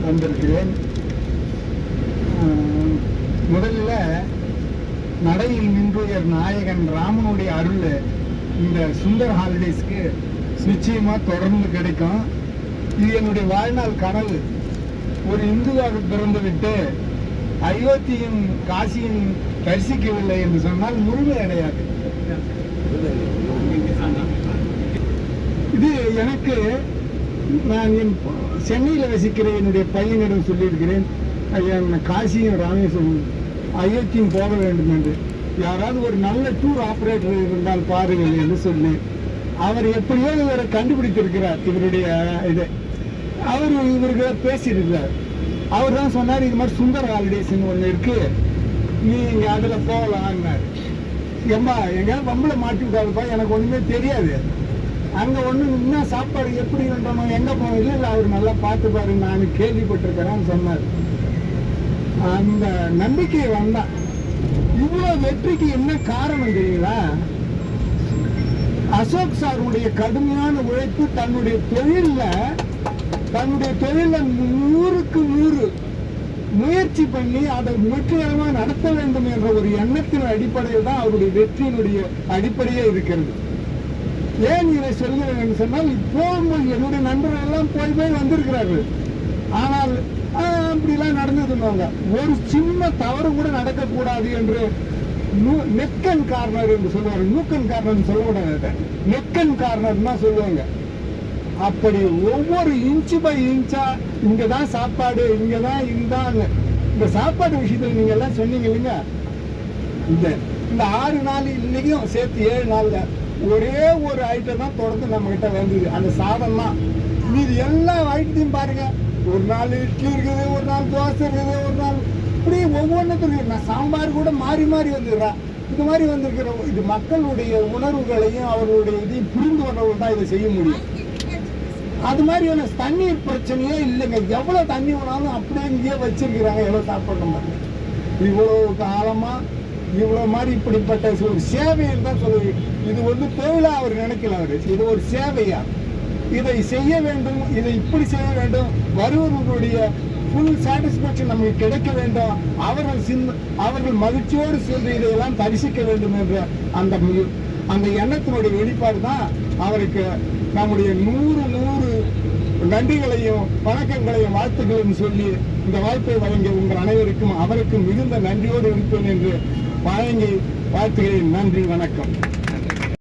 வந்திருக்கிறேன். முதல்ல நடையில் நின்றுயர் நாயகன் ராமனுடைய அருள் இந்த சுந்தர் ஹாலிடேஸ்க்கு நிச்சயமாக தொடர்ந்து கிடைக்கும். இது என்னுடைய வாழ்நாள் கனவு. ஒரு இந்துவாக பிறந்துவிட்டு அயோத்தியும் காசியும் தரிசிக்கவில்லை என்று சொன்னால் முழுமை அடையாது. இது எனக்கு நான் என் சென்னையில் வசிக்கிற என்னுடைய பையனிடம் சொல்லியிருக்கிறேன், ஐயா காசியும் ராமேஸ்வரம் அயோத்தியும் போக வேண்டும் என்று. யாராவது ஒரு நல்ல டூர் ஆப்ரேட்டர் இருந்தால் பாருங்கள் என்று சொன்னேன். அவர் எப்படியோ இவரை கண்டுபிடித்திருக்கிறார். இவருடைய இது இவருக்கு பேசியிருக்கிறார். அவர் தான் சொன்னார், இது மாதிரி சுந்தர் ஹாலிடேஸ்ன்னு ஒன்று இருக்கு, நீ இங்கே அதில் போகலான்னாரு. எம்மா எங்கேயாவது வம்பளை மாட்டி விட்டாருப்பா, எனக்கு ஒன்றுமே தெரியாது. அங்கே ஒன்று இன்னும் சாப்பாடு எப்படி பண்ணுறோமோ எங்கே போனோம். இல்லை அவர் நல்லா பார்த்துப்பாரு, நான் கேள்விப்பட்டிருக்கிறேன்னு சொன்னார். அந்த நம்பிக்கை வந்தான். இவ்வளோ வெற்றிக்கு என்ன காரணம் தெரியுங்களா? அசோக் சாருடைய கடுமையான உழைப்பு, தன்னுடைய தொழிலில் 100க்கு 100 முயற்சி பண்ணி அதை வெற்றிகரமாக நடத்த வேண்டும் என்ற ஒரு எண்ணத்தின் அடிப்படையில் தான் அவருடைய வெற்றியினுடைய அடிப்படையே இருக்கிறது. ஏன் இதை சொல்கிறேன் என்று சொன்னால், இப்போது என்னுடைய நண்பர்கள் எல்லாம் போய் வந்திருக்கிறார்கள். ஆனால் அப்படிலாம் நடந்துருந்தாங்க. ஒரு சின்ன தவறு கூட நடக்கக்கூடாது என்று நெக்கன் கார்னர் என்று சொல்லுவாங்க. நூக்கன் கார்னர் சொல்லக்கூடாது, நெக்கன் கார்னர் தான் சொல்லுவாங்க. அப்படி ஒவ்வொரு இன்ச்சு பை இன்ச்சா இங்கதான் சாப்பாடு, இங்கதான் இந்த சாப்பாடு விஷயத்துல நீங்க எல்லாம் சொன்னீங்க இல்லைங்க. இந்த 6 நாள் இன்னைக்கும் சேர்த்து 7 நாள்ல ஒரே ஒரு ஐட்டம் தான் தொடர்ந்து நம்ம கிட்ட வந்தது, அந்த சாதம் தான். மீது எல்லா ஐட்டத்தையும் பாருங்க, ஒரு நாள் இட்லி இருக்குது, ஒரு நாள் தோசை இருக்குது, ஒரு நாள் இப்படி ஒவ்வொன்றுக்கும் நான் சாம்பார் கூட மாறி மாறி வந்துடுறேன். இது மாதிரி வந்திருக்கிற இது மக்களுடைய உணர்வுகளையும் அவர்களுடைய இதையும் புரிந்து கொண்டவர்கள் தான் இதை செய்ய முடியும். அது மாதிரியான தண்ணீர் பிரச்சனையே இல்லைங்க. எவ்வளோ தண்ணி வேணாலும் அப்படியே இங்கேயே வச்சிருக்கிறாங்க. எவ்வளோ சாப்பிட்ற மாதிரி இவ்வளோ காலமாக இவ்வளோ மாதிரி இப்படிப்பட்ட ஒரு சேவைன்னு தான் சொல்லுவது. இது தொழிலா அவர் நினைக்கல. இது ஒரு சேவையா, இதை செய்ய வேண்டும், இதை இப்படி செய்ய வேண்டும், வருவர்களுடைய ஃபுல் சாட்டிஸ்பேக்ஷன் நமக்கு கிடைக்க வேண்டும், அவர்கள் மகிழ்ச்சியோடு சென்று இதையெல்லாம் தரிசிக்க வேண்டும் என்ற அந்த எண்ணத்தினுடைய வெளிப்பாடு தான் அவருக்கு நம்முடைய 100 நன்றிகளையும் வணக்கங்களையும் வாழ்த்துக்களையும் சொல்லி இந்த வாய்ப்பை வழங்கிய உங்கள் அனைவருக்கும் அவருக்கும் மிகுந்த நன்றியோடு இருப்பேன் என்று வழங்கி வாழ்த்துகிறேன். நன்றி, வணக்கம்.